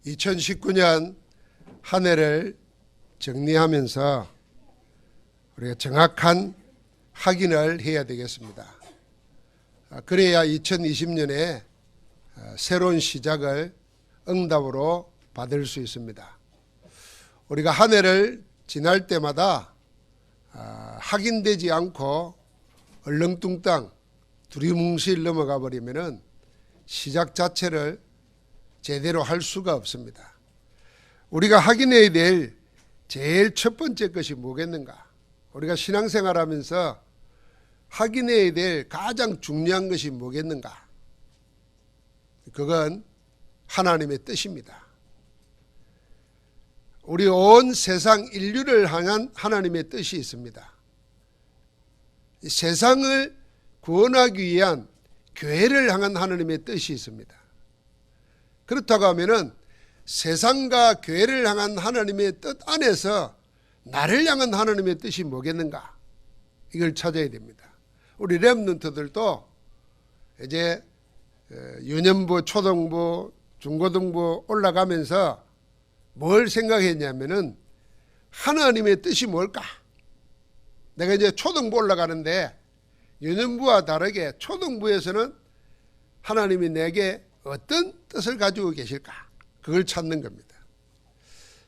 2019년 한 해를 정리하면서 우리가 정확한 확인을 해야 되겠습니다. 그래야 2020년에 새로운 시작을 응답으로 받을 수 있습니다. 우리가 한 해를 지날 때마다 확인되지 않고 얼렁뚱땅 두리뭉실 넘어가 버리면은 시작 자체를 제대로 할 수가 없습니다. 우리가 확인해야 될 제일 첫 번째 것이 뭐겠는가? 우리가 신앙생활하면서 확인해야 될 가장 중요한 것이 뭐겠는가? 그건 하나님의 뜻입니다. 우리 온 세상 인류를 향한 하나님의 뜻이 있습니다. 세상을 구원하기 위한 교회를 향한 하나님의 뜻이 있습니다. 그렇다고 하면은 세상과 교회를 향한 하나님의 뜻 안에서 나를 향한 하나님의 뜻이 뭐겠는가? 이걸 찾아야 됩니다. 우리 렘넌트들도 이제 유년부, 초등부, 중고등부 올라가면서 뭘 생각했냐면은 하나님의 뜻이 뭘까? 내가 이제 초등부 올라가는데 유년부와 다르게 초등부에서는 하나님이 내게 어떤 뜻을 가지고 계실까? 그걸 찾는 겁니다.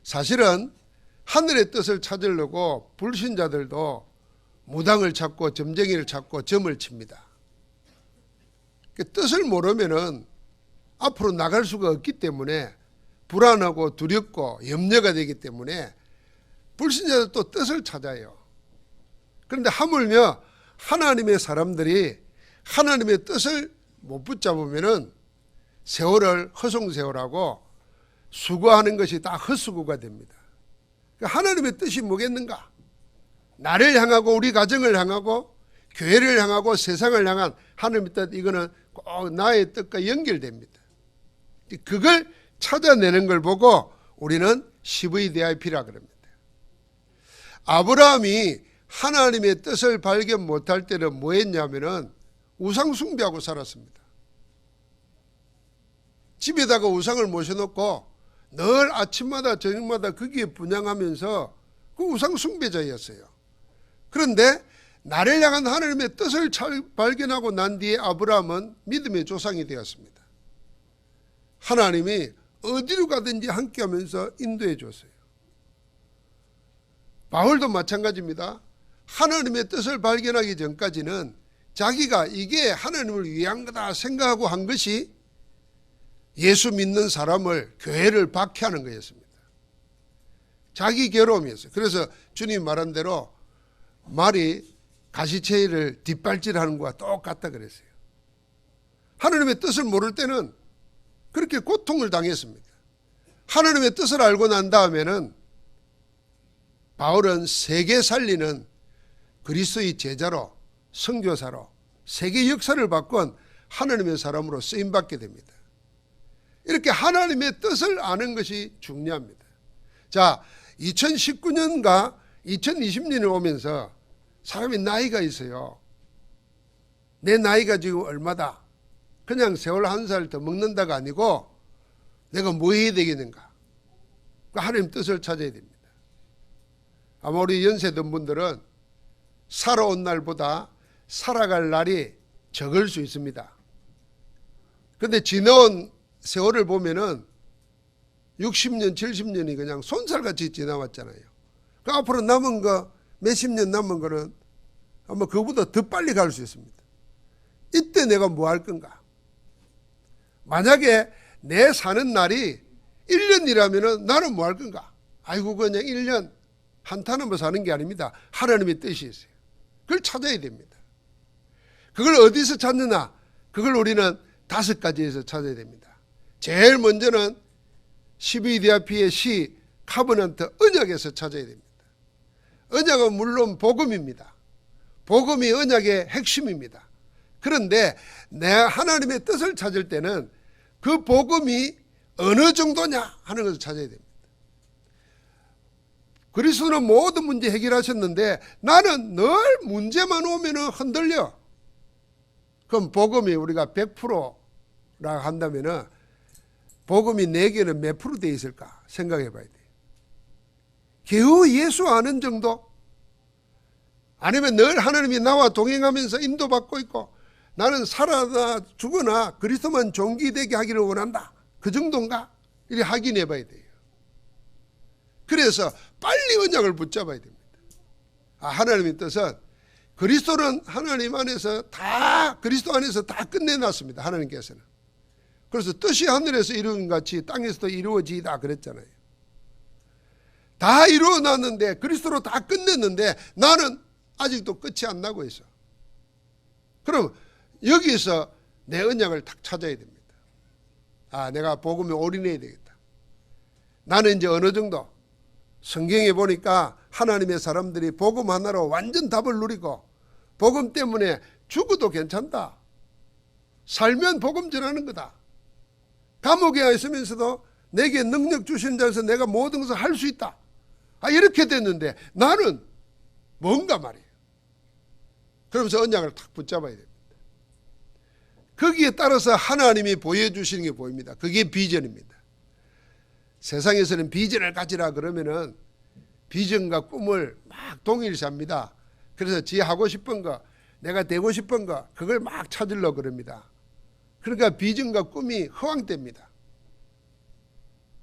사실은 하늘의 뜻을 찾으려고 불신자들도 무당을 찾고 점쟁이를 찾고 점을 칩니다. 그 뜻을 모르면은 앞으로 나갈 수가 없기 때문에 불안하고 두렵고 염려가 되기 때문에 불신자들도 뜻을 찾아요. 그런데 하물며 하나님의 사람들이 하나님의 뜻을 못 붙잡으면은 세월을 허송세월하고 수고하는 것이 다 헛수고가 됩니다. 하나님의 뜻이 뭐겠는가? 나를 향하고 우리 가정을 향하고 교회를 향하고 세상을 향한 하나님의 뜻, 이거는 꼭 나의 뜻과 연결됩니다. 그걸 찾아내는 걸 보고 우리는 CVDIP라 그럽니다. 아브라함이 하나님의 뜻을 발견 못할 때는 뭐 했냐면은 우상 숭배하고 살았습니다. 집에다가 우상을 모셔놓고 늘 아침마다 저녁마다 거기에 분향하면서 그 우상 숭배자였어요. 그런데 나를 향한 하나님의 뜻을 발견하고 난 뒤에 아브라함은 믿음의 조상이 되었습니다. 하나님이 어디로 가든지 함께하면서 인도해 줬어요. 바울도 마찬가지입니다. 하나님의 뜻을 발견하기 전까지는 자기가 이게 하나님을 위한 거다 생각하고 한 것이 예수 믿는 사람을, 교회를 박해하는 거였습니다. 자기 괴로움이었어요. 그래서 주님 말한 대로 말이 가시체를 뒷발질하는 것과 똑같다 그랬어요. 하나님의 뜻을 모를 때는 그렇게 고통을 당했습니다. 하나님의 뜻을 알고 난 다음에는 바울은 세계 살리는 그리스도의 제자로, 선교사로 세계 역사를 바꾼 하나님의 사람으로 쓰임받게 됩니다. 이렇게 하나님의 뜻을 아는 것이 중요합니다. 자, 2019년과 2020년에 오면서 사람이 나이가 있어요. 내 나이가 지금 얼마다? 그냥 세월 한 살 더 먹는다가 아니고 내가 뭐 해야 되겠는가? 하나님 뜻을 찾아야 됩니다. 아마 우리 연세 든 분들은 살아온 날보다 살아갈 날이 적을 수 있습니다. 그런데 지나온 세월을 보면은 60년, 70년이 그냥 손살같이 지나왔잖아요. 그 앞으로 남은 거, 몇십 년 남은 거는 아마 그보다 더 빨리 갈 수 있습니다. 이때 내가 뭐 할 건가? 만약에 내 사는 날이 1년이라면은 나는 뭐 할 건가? 아이고, 그냥 1년 한탄하며 사는 게 아닙니다. 하나님의 뜻이 있어요. 그걸 찾아야 됩니다. 그걸 어디서 찾느냐? 그걸 우리는 5가지에서 찾아야 됩니다. 제일 먼저는 CVDIP의 C, 카버넌트, 언약에서 찾아야 됩니다. 언약은 물론 복음입니다. 복음이 언약의 핵심입니다. 그런데 내 하나님의 뜻을 찾을 때는 그 복음이 어느 정도냐 하는 것을 찾아야 됩니다. 그리스도는 모든 문제 해결하셨는데 나는 늘 문제만 오면 흔들려. 그럼 복음이 우리가 100%라 한다면은 복음이 내게는 몇 프로 돼 있을까 생각해 봐야 돼요. 겨우 예수 아는 정도? 아니면 늘 하나님이 나와 동행하면서 인도받고 있고 나는 살아나 죽으나 그리스도만 존귀되게 하기를 원한다. 그 정도인가? 이렇게 확인해 봐야 돼요. 그래서 빨리 언약을 붙잡아야 됩니다. 하나님의 뜻은 그리스도는 하나님 안에서 다, 그리스도 안에서 다 끝내놨습니다. 하나님께서는. 그래서 뜻이 하늘에서 이루어진 같이 땅에서도 이루어지다 그랬잖아요. 다 이루어놨는데 그리스도로 다 끝냈는데 나는 아직도 끝이 안 나고 있어. 그럼 여기서 내 언약을 딱 찾아야 됩니다. 내가 복음에 올인해야 되겠다. 나는 이제 어느 정도 성경에 보니까 하나님의 사람들이 복음 하나로 완전 답을 누리고 복음 때문에 죽어도 괜찮다. 살면 복음 전하는 거다. 감옥에 있으면서도 내게 능력 주신 자에서 내가 모든 것을 할 수 있다. 이렇게 됐는데 나는 뭔가 말이에요. 그러면서 언약을 탁 붙잡아야 됩니다. 거기에 따라서 하나님이 보여주시는 게 보입니다. 그게 비전입니다. 세상에서는 비전을 가지라 그러면은 비전과 꿈을 막 동일시합니다. 그래서 지 하고 싶은 거, 내가 되고 싶은 거, 그걸 막 찾으려고 그럽니다. 그러니까 비전과 꿈이 허황됩니다.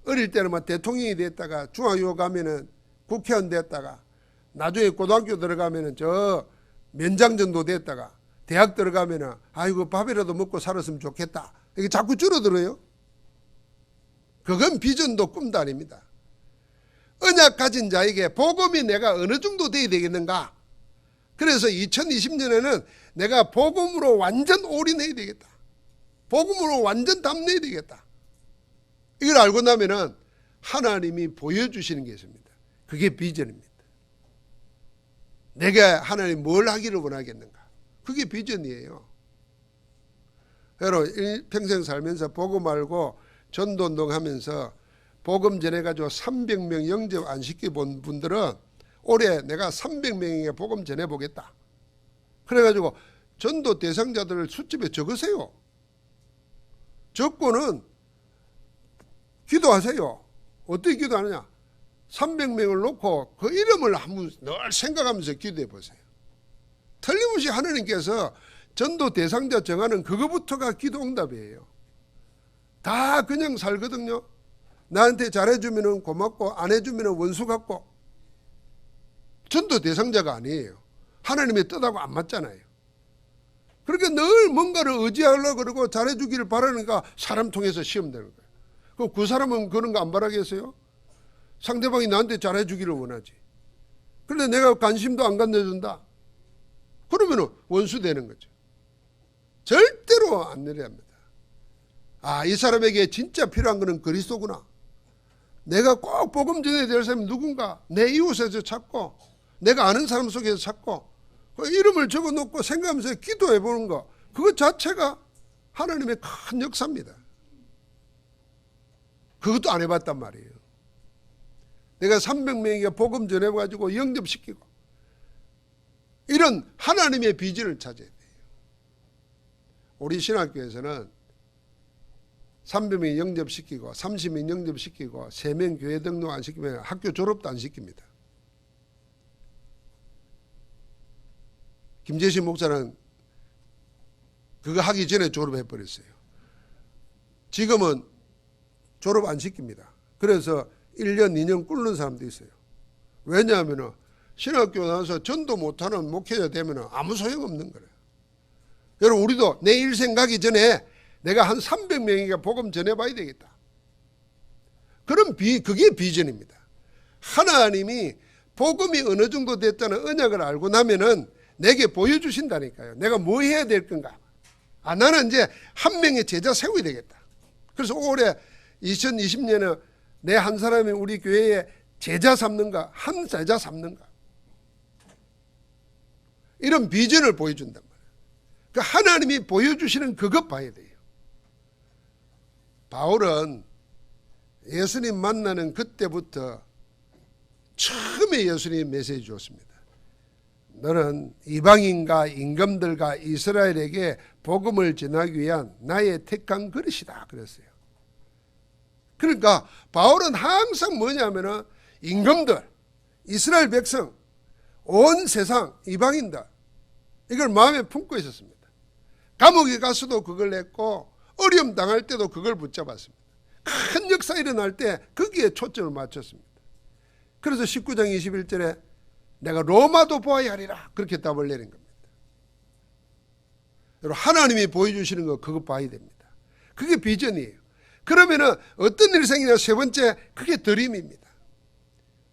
어릴 때는 막 대통령이 됐다가 중학교 가면은 국회의원 됐다가 나중에 고등학교 들어가면은 저 면장전도 됐다가 대학 들어가면은 아이고 밥이라도 먹고 살았으면 좋겠다. 이게 자꾸 줄어들어요. 그건 비전도 꿈도 아닙니다. 언약 가진 자에게 복음이 내가 어느 정도 돼야 되겠는가? 그래서 2020년에는 내가 복음으로 완전 올인해야 되겠다. 복음으로 완전 담내야 되겠다. 이걸 알고 나면은 하나님이 보여주시는 게 있습니다. 그게 비전입니다. 내가 하나님 뭘 하기를 원하겠는가? 그게 비전이에요. 여러분 평생 살면서 복음 알고 전도운동 하면서 복음 전해가지고 300명 영접 안 시켜본 분들은 올해 내가 300명에게 복음 전해보겠다. 그래가지고 전도 대상자들을 수집에 적으세요. 적고는 기도하세요. 어떻게 기도하느냐? 300명을 놓고 그 이름을 한번 늘 생각하면서 기도해 보세요. 틀림없이 하나님께서 전도 대상자 정하는 그거부터가 기도 응답이에요. 다 그냥 살거든요. 나한테 잘해주면 고맙고 안 해주면 원수 같고. 전도 대상자가 아니에요. 하나님의 뜻하고 안 맞잖아요. 그러니까 늘 뭔가를 의지하려고 그러고 잘해주기를 바라니까 사람 통해서 시험 되는 거예요. 그럼 그 사람은 그런 거 안 바라겠어요? 상대방이 나한테 잘해주기를 원하지. 그런데 내가 관심도 안 갖는다. 그러면 원수 되는 거죠. 절대로 안 내려합니다. 이 사람에게 진짜 필요한 것은 그리스도구나. 내가 꼭 복음 전해야 될 사람이 누군가 내 이웃에서 찾고 내가 아는 사람 속에서 찾고 그 이름을 적어놓고 생각하면서 기도해 보는 거, 그것 자체가 하나님의 큰 역사입니다. 그것도 안 해봤단 말이에요. 내가 300명에게 복음 전해가지고 영접시키고 이런 하나님의 비전을 찾아야 돼요. 우리 신학교에서는 300명 영접시키고 30명 영접시키고 3명 교회 등록 안 시키면 학교 졸업도 안 시킵니다. 김재신 목사는 그거 하기 전에 졸업해버렸어요. 지금은 졸업 안 시킵니다. 그래서 1년, 2년 꿇는 사람도 있어요. 왜냐하면 신학교 나와서 전도 못하는 목회자 되면 아무 소용없는 거예요. 여러분 우리도 내 일생 가기 전에 내가 한 300명에게 복음 전해봐야 되겠다. 그럼 그게 비전입니다. 하나님이 복음이 어느 정도 됐다는 언약을 알고 나면은 내게 보여주신다니까요. 내가 뭐 해야 될 건가? 나는 이제 한 명의 제자 세워야 되겠다. 그래서 올해 2020년에 내 한 사람이 우리 교회에 제자 삼는가, 한 제자 삼는가. 이런 비전을 보여준단 말이에요. 그러니까 하나님이 보여주시는 그것 봐야 돼요. 바울은 예수님 만나는 그때부터 처음에 예수님 메시지 줬습니다. 너는 이방인과 임금들과 이스라엘에게 복음을 전하기 위한 나의 택한 그릇이다 그랬어요. 그러니까 바울은 항상 뭐냐면은 임금들, 이스라엘 백성, 온 세상 이방인들 이걸 마음에 품고 있었습니다. 감옥에 가서도 그걸 했고 어려움 당할 때도 그걸 붙잡았습니다. 큰 역사 일어날 때 거기에 초점을 맞췄습니다. 그래서 19장 21절에 내가 로마도 보아야 하리라 그렇게 답을 내린 겁니다. 여러분, 하나님이 보여주시는 거 그거 봐야 됩니다. 그게 비전이에요. 그러면은 어떤 일이 생기냐? 세 번째, 그게 드림입니다.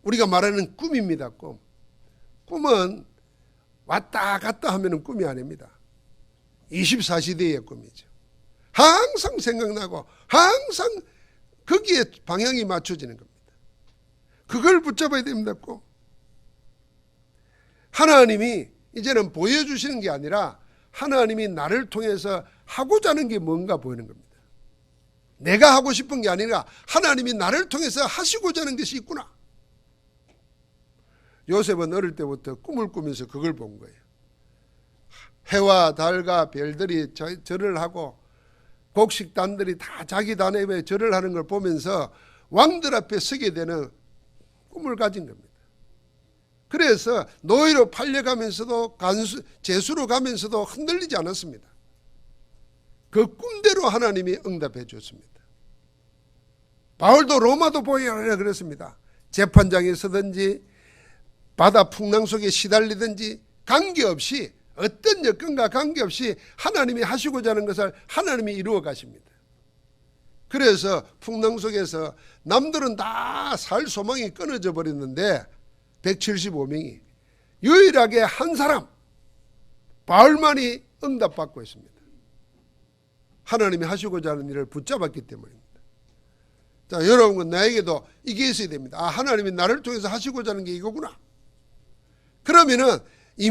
우리가 말하는 꿈입니다. 꿈은 왔다 갔다 하면은 꿈이 아닙니다. 24시대의 꿈이죠. 항상 생각나고 항상 거기에 방향이 맞춰지는 겁니다. 그걸 붙잡아야 됩니다. 꿈. 하나님이 이제는 보여주시는 게 아니라 하나님이 나를 통해서 하고자 하는 게 뭔가 보이는 겁니다. 내가 하고 싶은 게 아니라 하나님이 나를 통해서 하시고자 하는 것이 있구나. 요셉은 어릴 때부터 꿈을 꾸면서 그걸 본 거예요. 해와 달과 별들이 절을 하고 곡식단들이 다 자기 단에 절을 하는 걸 보면서 왕들 앞에 서게 되는 꿈을 가진 겁니다. 그래서 노예로 팔려가면서도 제수로 가면서도 흔들리지 않았습니다. 그 꿈대로 하나님이 응답해 줬습니다. 바울도 로마도 보여야 하라 그랬습니다. 재판장에 서든지 바다 풍랑 속에 시달리든지 관계없이 어떤 여건과 관계없이 하나님이 하시고자 하는 것을 하나님이 이루어 가십니다. 그래서 풍랑 속에서 남들은 다 살 소망이 끊어져 버렸는데 175명이 유일하게 한 사람 바울만이 응답받고 있습니다. 하나님이 하시고자 하는 일을 붙잡았기 때문입니다. 자, 여러분, 나에게도 이게 있어야 됩니다. 아, 하나님이 나를 통해서 하시고자 하는 게 이거구나. 그러면은 이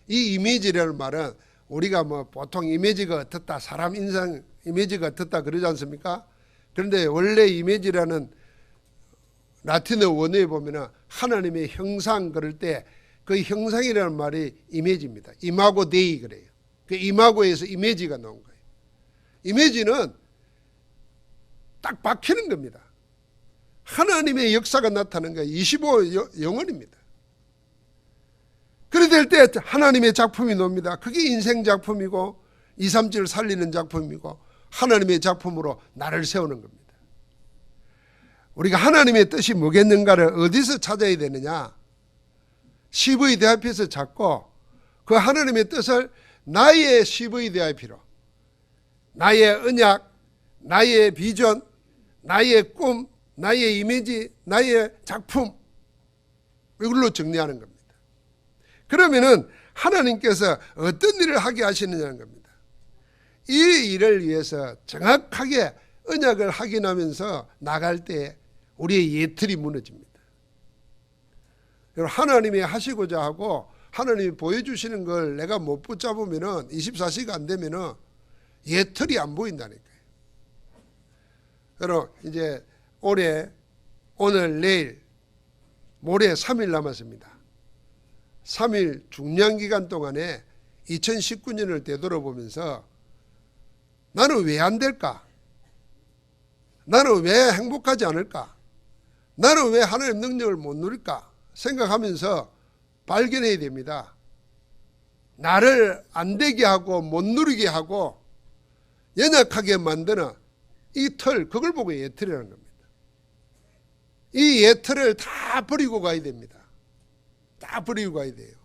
이미지라는 말은 우리가 뭐 보통 이미지가 어떻다, 사람 인상 이미지가 어떻다 그러지 않습니까? 그런데 원래 이미지라는 라틴어 원어에 보면은 하나님의 형상 그럴 때 그 형상이라는 말이 이미지입니다. 이마고 데이 그래요. 그 이마고에서 이미지가 나온 거예요. 이미지는 딱 박히는 겁니다. 하나님의 역사가 나타나는 거예요. 25 영원입니다. 그래 될 때 하나님의 작품이 나옵니다. 그게 인생 작품이고 2, 3절 살리는 작품이고 하나님의 작품으로 나를 세우는 겁니다. 우리가 하나님의 뜻이 뭐겠는가를 어디서 찾아야 되느냐? CVDIP에서 찾고 그 하나님의 뜻을 나의 CVDIP로 나의 언약, 나의 비전, 나의 꿈, 나의 이미지, 나의 작품 이걸로 정리하는 겁니다. 그러면은 하나님께서 어떤 일을 하게 하시느냐는 겁니다. 이 일을 위해서 정확하게 언약을 확인하면서 나갈 때 우리의 예틀이 무너집니다. 하나님이 하시고자 하고 하나님이 보여주시는 걸 내가 못 붙잡으면은 24시가 안 되면은 예틀이 안 보인다니까요. 여러분, 이제 올해 오늘 내일 모레 3일 남았습니다. 3일 중량기간 동안에 2019년을 되돌아보면서 나는 왜 안 될까? 나는 왜 행복하지 않을까? 나는 왜 하나님의 능력을 못 누릴까? 생각하면서 발견해야 됩니다. 나를 안 되게 하고 못 누리게 하고 연약하게 만드는 이 틀, 그걸 보고 예틀이라는 겁니다. 이 예틀을 다 버리고 가야 됩니다. 다 버리고 가야 돼요.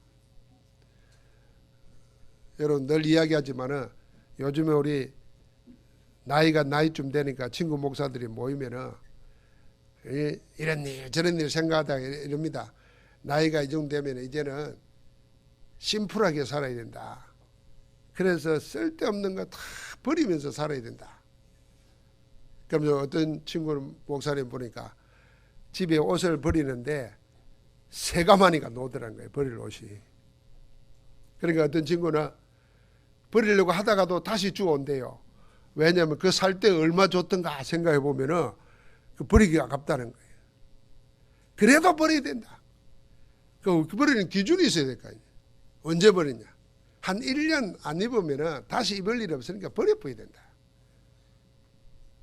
여러분, 늘 이야기하지만은 요즘에 우리 나이가 나이쯤 되니까 친구 목사들이 모이면은 이런 일 저런 일 생각하다가 이럽니다. 나이가 이 정도 되면 이제는 심플하게 살아야 된다. 그래서 쓸데없는 거 다 버리면서 살아야 된다. 그럼 어떤 친구는 목사님 보니까 집에 옷을 버리는데 세 가마니가 놓더란 거예요. 버릴 옷이. 그러니까 어떤 친구는 버리려고 하다가도 다시 주워온대요. 왜냐하면 그 살 때 얼마 줬던가 생각해 보면은 그 버리기 아깝다는 거예요. 그래도 버려야 된다. 그 버리는 기준이 있어야 될 거 아니에요. 언제 버리냐? 한 1년 안 입으면은 다시 입을 일이 없으니까 버려버려야 된다.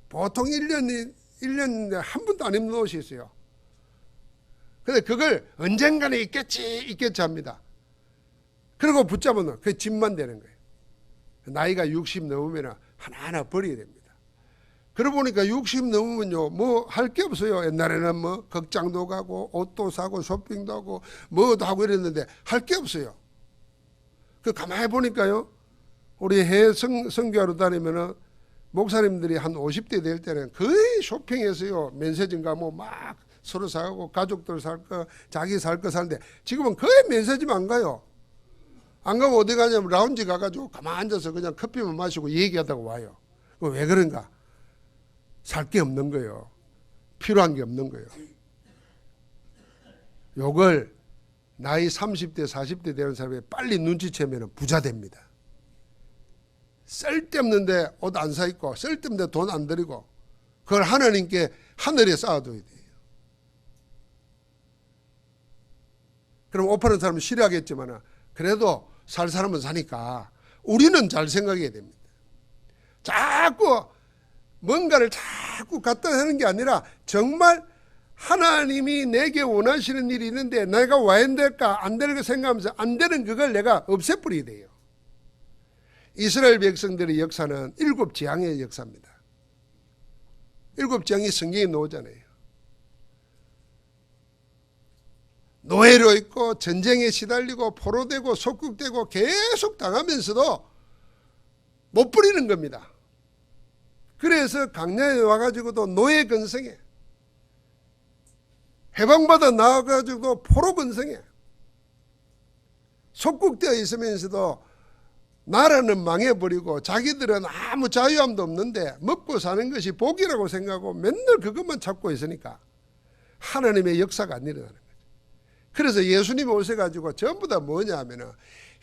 보통 1년 1년에 한 번도 안 입는 옷이 있어요. 근데 그걸 언젠가는 있겠지 합니다. 그리고 붙잡으면 그 짐만 되는 거예요. 나이가 60 넘으면 하나하나 버려야 됩니다. 그러고 보니까 60 넘으면요, 뭐 할 게 없어요. 옛날에는 뭐 극장도 가고 옷도 사고 쇼핑도 하고 뭐도 하고 이랬는데 할 게 없어요. 그 가만히 보니까요, 우리 해외 선교하러 다니면은 목사님들이 한 50대 될 때는 거의 쇼핑해서요, 면세점 가면 막 서로 사고 가족들 살 거, 자기 살 거 사는데 지금은 거의 면세점 안 가요. 안 가면 어디 가냐면 라운지 가가지고 가만히 앉아서 그냥 커피만 마시고 얘기하다가 와요. 왜 그런가? 살 게 없는 거예요. 필요한 게 없는 거예요. 요걸 나이 30대 40대 되는 사람이 빨리 눈치채면 부자 됩니다. 쓸데없는데 옷 안 사 입고 쓸데없는데 돈 안 들이고 그걸 하나님께 하늘에 쌓아둬야 돼요. 그럼 옷 파는 사람은 싫어하겠지만 그래도 살 사람은 사니까 우리는 잘 생각해야 됩니다. 자꾸 뭔가를 자꾸 갖다 하는 게 아니라 정말 하나님이 내게 원하시는 일이 있는데 내가 와야 될까 안 될까 생각하면서 안 되는 그걸 내가 없애버려야 돼요. 이스라엘 백성들의 역사는 7재앙의 역사입니다. 7재앙이 성경에 나오잖아요. 노예로 있고 전쟁에 시달리고 포로되고 속국되고 계속 당하면서도 못 버리는 겁니다. 그래서 강야에 와가지고도 노예 근성에, 해방받아 나와가지고도 포로 근성에, 속국되어 있으면서도 나라는 망해버리고 자기들은 아무 자유함도 없는데 먹고 사는 것이 복이라고 생각하고 맨날 그것만 찾고 있으니까 하나님의 역사가 안 일어나는 거죠. 그래서 예수님이 오셔가지고 전부 다 뭐냐 하면은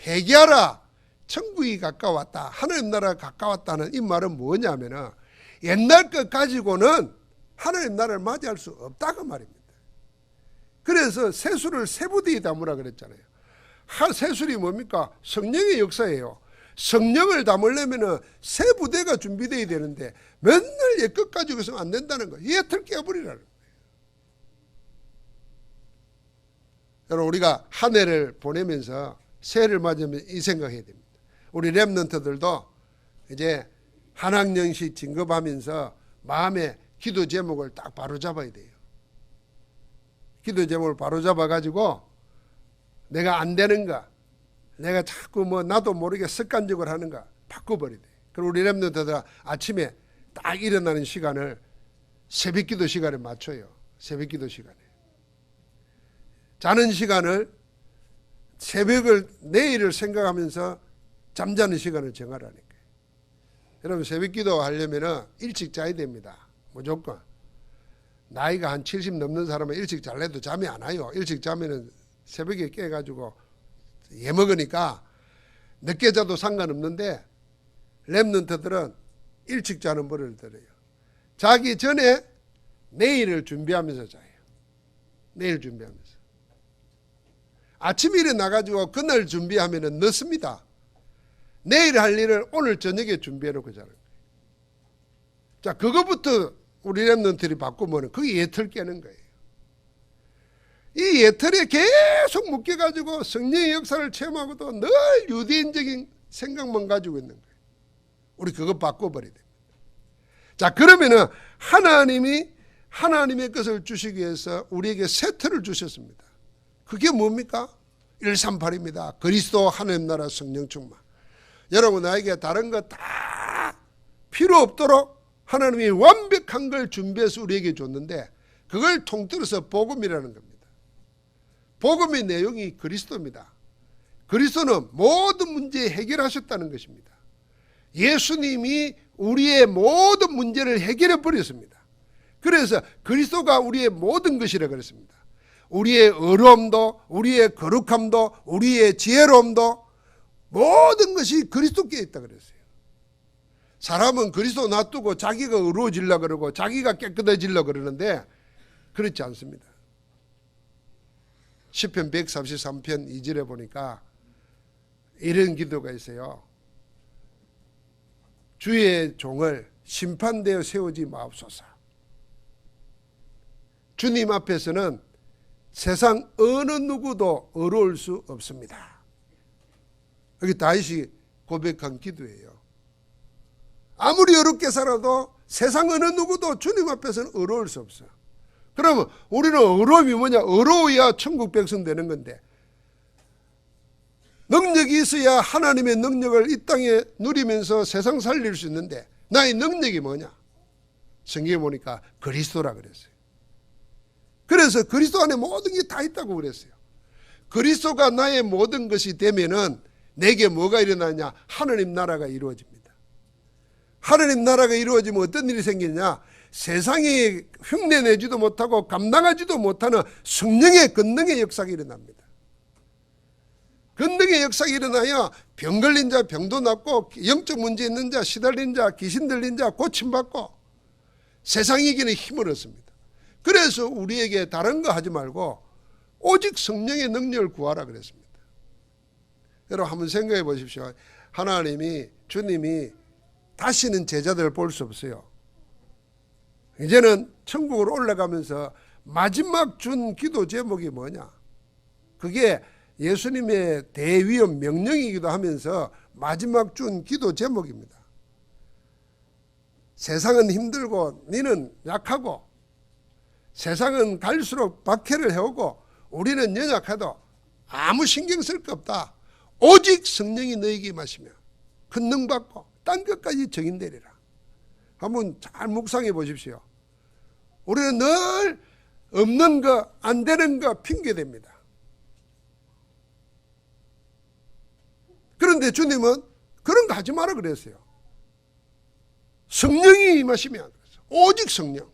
회개하라, 천국이 가까웠다, 하나님 나라가 가까웠다는 이 말은 뭐냐 하면은 옛날 것 가지고는 하나님 나라를 맞이할 수 없다고 말입니다. 그래서 세술을 세부대에 담으라 그랬잖아요. 세술이 뭡니까? 성령의 역사예요. 성령을 담으려면 세부대가 준비되어야 되는데 맨날 옛것 가지고 있으면 안 된다는 거예요. 옛을 깨버리라는 거예요. 여러분, 우리가 한 해를 보내면서 새해를 맞으면 이 생각해야 됩니다. 우리 렘넌트들도 이제 한 학년씩 진급하면서 마음의 기도 제목을 딱 바로 잡아야 돼요. 기도 제목을 바로 잡아가지고 내가 안 되는가, 내가 자꾸 뭐 나도 모르게 습관적으로 하는가 바꿔버려야 돼요. 그리고 우리 렘넌트들 아침에 딱 일어나는 시간을 새벽 기도 시간에 맞춰요. 새벽 기도 시간에. 자는 시간을 새벽을 내일을 생각하면서 잠자는 시간을 정하라니까. 여러분, 새벽 기도 하려면 일찍 자야 됩니다. 무조건. 나이가 한 70 넘는 사람은 일찍 잘래도 잠이 안 와요. 일찍 자면은 새벽에 깨가지고 예 먹으니까 늦게 자도 상관없는데 렘넌트들은 일찍 자는 버릇을 들어요. 자기 전에 내일을 준비하면서 자요. 내일 준비하면서. 아침에 일어나가지고 그날 준비하면은 늦습니다. 내일 할 일을 오늘 저녁에 준비해놓고 자는 거예요. 자, 그거부터 우리 렘넌트들이 바꾸면 그게 예틀 깨는 거예요. 이 예틀에 계속 묶여가지고 성령의 역사를 체험하고도 늘 유대인적인 생각만 가지고 있는 거예요. 우리 그거 바꿔버려야 됩니다. 자, 그러면은 하나님의 것을 주시기 위해서 우리에게 새 틀을 주셨습니다. 그게 뭡니까? 138입니다. 그리스도 하나님 나라 성령 충만. 여러분, 나에게 다른 거 다 필요 없도록 하나님이 완벽한 걸 준비해서 우리에게 줬는데 그걸 통틀어서 복음이라는 겁니다. 복음의 내용이 그리스도입니다. 그리스도는 모든 문제 해결하셨다는 것입니다. 예수님이 우리의 모든 문제를 해결해 버렸습니다. 그래서 그리스도가 우리의 모든 것이라 그랬습니다. 우리의 의로움도, 우리의 거룩함도, 우리의 지혜로움도 모든 것이 그리스도께 있다 그랬어요. 사람은 그리스도 놔두고 자기가 의로워지려고 그러고 자기가 깨끗해지려고 그러는데 그렇지 않습니다. 시편 133편 2절에 보니까 이런 기도가 있어요. 주의 종을 심판되어 세우지 마옵소서. 주님 앞에서는 세상 어느 누구도 어려울 수 없습니다. 여기 다윗이 고백한 기도예요. 아무리 어렵게 살아도 세상 어느 누구도 주님 앞에서는 어려울 수 없어요. 그러면 우리는 어려움이 뭐냐? 어려워야 천국 백성 되는 건데, 능력이 있어야 하나님의 능력을 이 땅에 누리면서 세상 살릴 수 있는데, 나의 능력이 뭐냐? 성경에 보니까 그리스도라 그랬어요. 그래서 그리스도 안에 모든 게 다 있다고 그랬어요. 그리스도가 나의 모든 것이 되면은 내게 뭐가 일어나냐? 하나님 나라가 이루어집니다. 하나님 나라가 이루어지면 어떤 일이 생기냐? 세상이 흉내내지도 못하고 감당하지도 못하는 성령의 권능의 역사가 일어납니다. 권능의 역사가 일어나야 병 걸린 자 병도 낫고, 영적 문제 있는 자, 시달린 자, 귀신 들린 자 고침받고, 세상이 이기는 힘을 얻습니다. 그래서 우리에게 다른 거 하지 말고 오직 성령의 능력을 구하라 그랬습니다. 여러분 한번 생각해 보십시오. 하나님이, 주님이 다시는 제자들을 볼 수 없어요. 이제는 천국으로 올라가면서 마지막 준 기도 제목이 뭐냐? 그게 예수님의 대위험 명령이기도 하면서 마지막 준 기도 제목입니다. 세상은 힘들고 너는 약하고, 세상은 갈수록 박해를 해오고, 우리는 연약하도 아무 신경 쓸 거 없다. 오직 성령이 너에게 임하시며 권능받고 딴 것까지 적인되리라. 한번 잘 묵상해 보십시오. 우리는 늘 없는 거, 안 되는 거 핑계댑니다. 그런데 주님은 그런 거 하지 마라 그랬어요. 성령이 임하시면 오직 성령.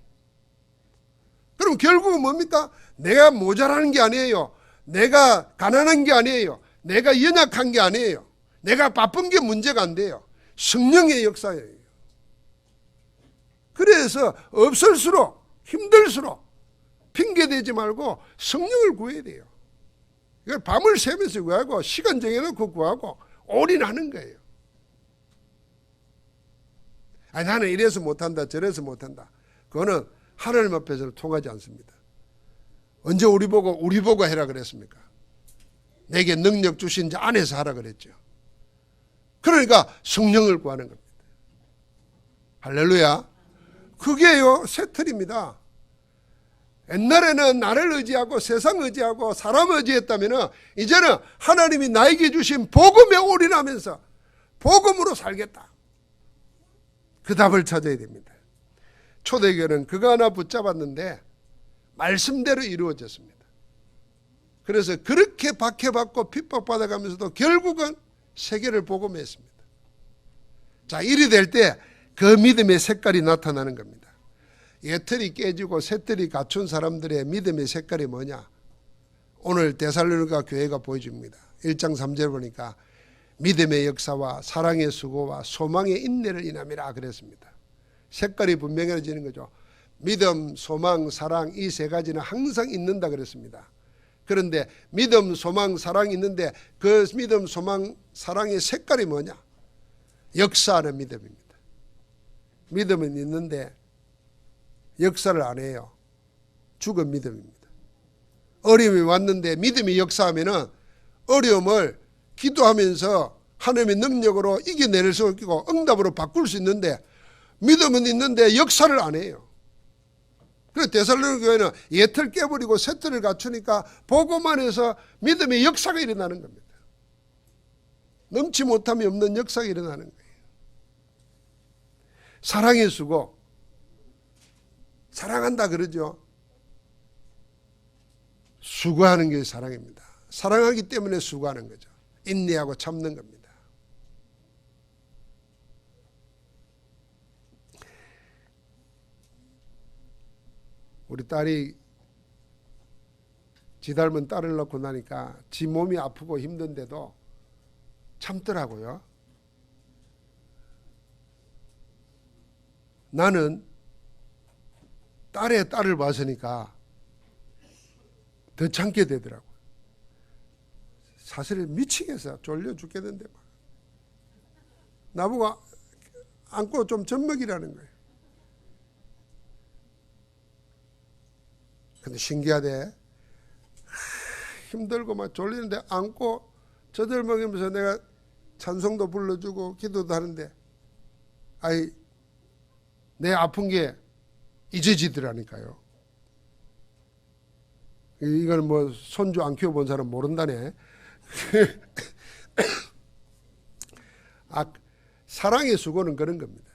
그럼 결국은 뭡니까? 내가 모자라는 게 아니에요. 내가 가난한 게 아니에요. 내가 연약한 게 아니에요. 내가 바쁜 게 문제가 안 돼요. 성령의 역사예요. 그래서 없을수록, 힘들수록 핑계대지 말고 성령을 구해야 돼요. 이걸 밤을 새면서 구하고, 시간 정해놓고 구하고 올인하는 거예요. 아니, 나는 이래서 못한다, 저래서 못한다. 그거는 하나님 앞에서는 통하지 않습니다. 언제 우리 보고 해라 그랬습니까? 내게 능력 주신 자 안에서 하라 그랬죠. 그러니까 성령을 구하는 겁니다. 할렐루야. 그게요, 새 틀입니다. 옛날에는 나를 의지하고 세상 의지하고 사람 의지했다면, 이제는 하나님이 나에게 주신 복음에 올인하면서 복음으로 살겠다. 그 답을 찾아야 됩니다. 초대교회는 그거 하나 붙잡았는데 말씀대로 이루어졌습니다. 그래서 그렇게 박해받고 핍박받아가면서도 결국은 세계를 복음했습니다. 자, 일이 될 때 그 믿음의 색깔이 나타나는 겁니다. 옛틀이 깨지고 새틀이 갖춘 사람들의 믿음의 색깔이 뭐냐? 오늘 데살로니가 교회가 보여줍니다. 1장 3절 보니까 믿음의 역사와 사랑의 수고와 소망의 인내를 인함이라 그랬습니다. 색깔이 분명해지는 거죠. 믿음, 소망, 사랑, 이 세 가지는 항상 있는다 그랬습니다. 그런데 믿음, 소망, 사랑이 있는데 그 믿음, 소망, 사랑의 색깔이 뭐냐? 역사하는 믿음입니다. 믿음은 있는데 역사를 안 해요. 죽은 믿음입니다. 어려움이 왔는데 믿음이 역사하면은 어려움을 기도하면서 하나님의 능력으로 이겨낼 수 있고 응답으로 바꿀 수 있는데, 믿음은 있는데 역사를 안 해요. 그래서 데살로니가 교회는 옛틀 깨버리고 새틀을 갖추니까 복음만 해서 믿음의 역사가 일어나는 겁니다. 넘치 못함이 없는 역사가 일어나는 거예요. 사랑의 수고, 사랑한다 그러죠. 수고하는 게 사랑입니다. 사랑하기 때문에 수고하는 거죠. 인내하고 참는 겁니다. 우리 딸이 지 닮은 딸을 낳고 나니까 지 몸이 아프고 힘든데도 참더라고요. 나는 딸을 봤으니까 더 참게 되더라고요. 사실 미치겠어요. 졸려 죽겠는데 막. 나보고 안고 좀 젖먹이라는 거예요. 근데 신기하대. 힘들고 막 졸리는데 안고 젖을 먹이면서 내가 찬송도 불러주고 기도도 하는데, 아이, 내 아픈 게 잊어지더라니까요. 이건 뭐 손주 안 키워본 사람 모른다네. 사랑의 수고는 그런 겁니다.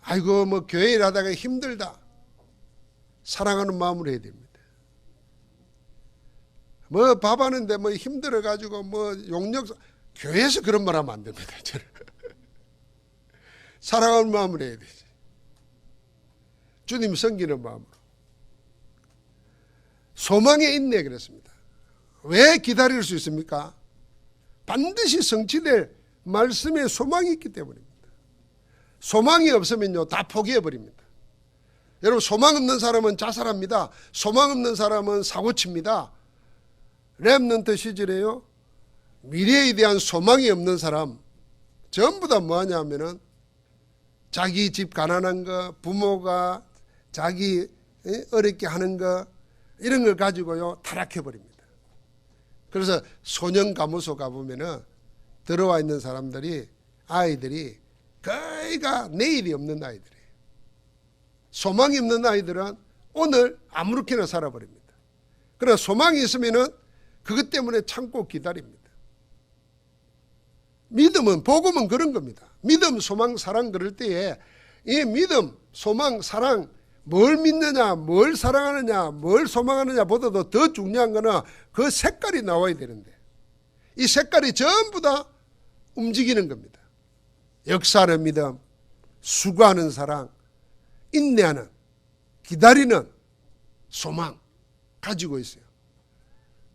아이고 뭐 교회 일하다가 힘들다. 사랑하는 마음으로 해야 됩니다. 뭐 밥하는데 뭐 힘들어가지고 뭐 용역, 교회에서 그런 말 하면 안 됩니다. 저는. 사랑하는 마음으로 해야 되지. 주님 섬기는 마음으로. 소망에 있네 그랬습니다. 왜 기다릴 수 있습니까? 반드시 성취될 말씀에 소망이 있기 때문입니다. 소망이 없으면요 다 포기해버립니다. 여러분, 소망 없는 사람은 자살합니다. 소망 없는 사람은 사고칩니다. 렘넌트 시절에요, 미래에 대한 소망이 없는 사람 전부 다 뭐하냐 하면은 자기 집 가난한 거, 부모가 자기 어렵게 하는 거, 이런 걸 가지고요 타락해버립니다. 그래서 소년가무소 가보면은 들어와 있는 사람들이, 아이들이 거의가 내일이 없는 아이들이에요. 소망이 없는 아이들은 오늘 아무렇게나 살아버립니다. 그러나 소망이 있으면은 그것 때문에 참고 기다립니다. 믿음은, 복음은 그런 겁니다. 믿음, 소망, 사랑 그럴 때에 이 믿음, 소망, 사랑, 뭘 믿느냐, 뭘 사랑하느냐, 뭘 소망하느냐 보다도 더 중요한 거는 그 색깔이 나와야 되는데, 이 색깔이 전부 다 움직이는 겁니다. 역사하는 믿음, 수고하는 사랑, 인내하는, 기다리는 소망 가지고 있어요.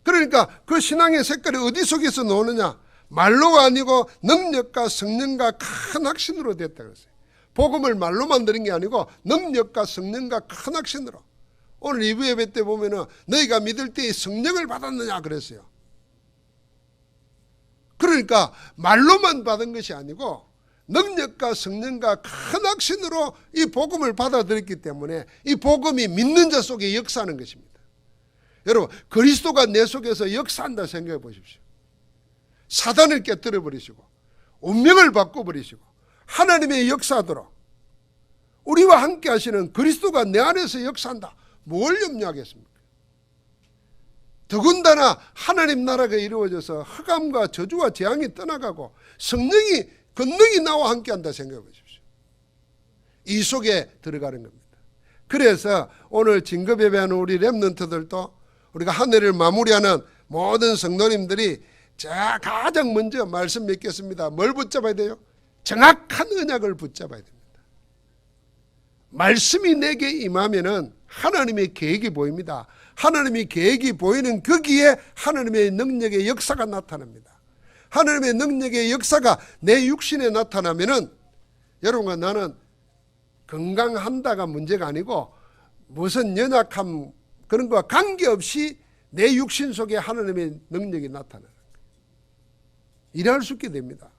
그러니까 그 신앙의 색깔이 어디 속에서 나오느냐, 말로가 아니고 능력과 성령과 큰 확신으로 됐다 그랬어요. 복음을 말로만 들은 게 아니고 능력과 성령과 큰 확신으로. 오늘 2부 예배 때 보면은 너희가 믿을 때에 성령을 받았느냐 그랬어요. 그러니까 말로만 받은 것이 아니고 능력과 성령과 큰 확신으로 이 복음을 받아들였기 때문에 이 복음이 믿는 자 속에 역사하는 것입니다. 여러분, 그리스도가 내 속에서 역사한다 생각해 보십시오. 사단을 깨뜨려 버리시고 운명을 바꿔버리시고 하나님의 역사하도록 우리와 함께 하시는 그리스도가 내 안에서 역사한다. 뭘 염려하겠습니까? 더군다나 하나님 나라가 이루어져서 흑암과 저주와 재앙이 떠나가고 성령이 권능이 나와 함께한다 생각해 보십시오. 이 속에 들어가는 겁니다. 그래서 오늘 진급 예배하는 우리 렘넌트들도, 우리가 한 해를 마무리하는 모든 성도님들이 자, 가장 먼저 말씀 맺겠습니다. 뭘 붙잡아야 돼요? 정확한 언약을 붙잡아야 됩니다. 말씀이 내게 임하면은 하나님의 계획이 보입니다. 하나님의 계획이 보이는 거기에 하나님의 능력의 역사가 나타납니다. 하나님의 능력의 역사가 내 육신에 나타나면은, 여러분과 나는 건강한다가 문제가 아니고 무슨 연약함 그런 거와 관계없이 내 육신 속에 하나님의 능력이 나타나는 거예요. 일할 수 있게 됩니다.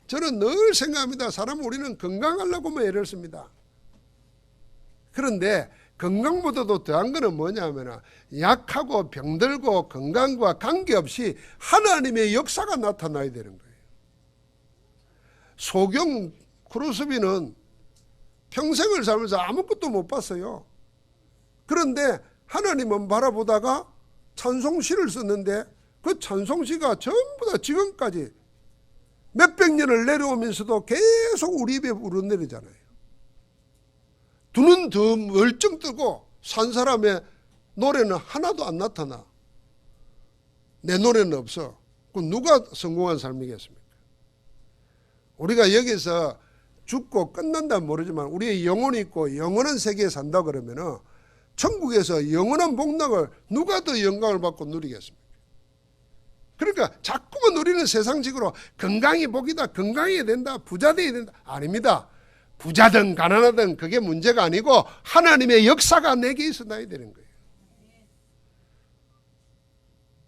저는 늘 생각합니다. 사람, 우리는 건강하려고만 애를 씁니다. 그런데 건강보다도 더한 거는 뭐냐면 약하고 병들고 건강과 관계없이 하나님의 역사가 나타나야 되는 거예요. 소경 크루스비는 평생을 살면서 아무것도 못 봤어요. 그런데 하나님은 바라보다가 찬송시를 썼는데 그 찬송시가 전부 다 지금까지 몇백 년을 내려오면서도 계속 우리 입에 우러내리잖아요. 두 눈 더 멀쩡 뜨고 산 사람의 노래는 하나도 안 나타나. 내 노래는 없어. 그럼 누가 성공한 삶이겠습니까? 우리가 여기서 죽고 끝난다면 모르지만 우리의 영혼이 있고 영원한 세계에 산다 그러면은 천국에서 영원한 복락을 누가 더 영광을 받고 누리겠습니까? 그러니까 자꾸만 우리는 세상식으로 건강이 복이다, 건강해야 된다, 부자 돼야 된다. 아닙니다. 부자든 가난하든 그게 문제가 아니고 하나님의 역사가 내게 있어 놔야 되는 거예요.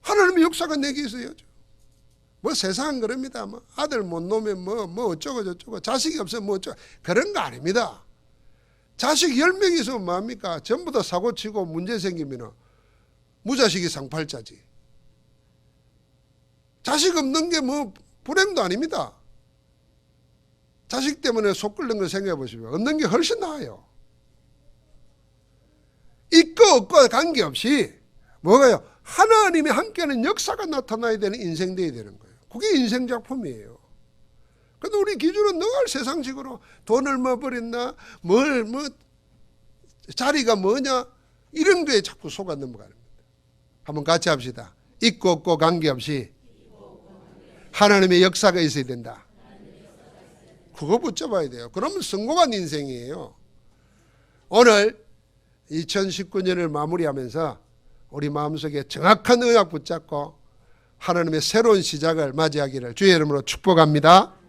하나님의 역사가 내게 있어야죠. 뭐 세상은 그럽니다. 뭐 아들 못 놓으면 뭐 어쩌고 저쩌고, 자식이 없으면 뭐 어쩌고, 그런 거 아닙니다. 자식 10명 있으면 뭐합니까? 전부 다 사고치고 문제 생기면 무자식이 상팔자지. 자식 없는 게 뭐 불행도 아닙니다. 자식 때문에 속 끓는 거 생각해 보시면 없는 게 훨씬 나아요. 있고 없고 관계없이 뭐가요? 하나님이 함께하는 역사가 나타나야 되는 인생 되어야 되는 거예요. 그게 인생 작품이에요. 근데 우리 기준은 늘 세상식으로 돈 얼마 벌였나, 자리가 뭐냐, 이런 거에 자꾸 속아 넘어가는 겁니다. 한번 같이 합시다. 있고 없고 관계없이 하나님의 역사가 있어야 된다. 그거 붙잡아야 돼요. 그러면 성공한 인생이에요. 오늘 2019년을 마무리하면서 우리 마음속에 정확한 의학 붙잡고 하나님의 새로운 시작을 맞이하기를 주의 이름으로 축복합니다.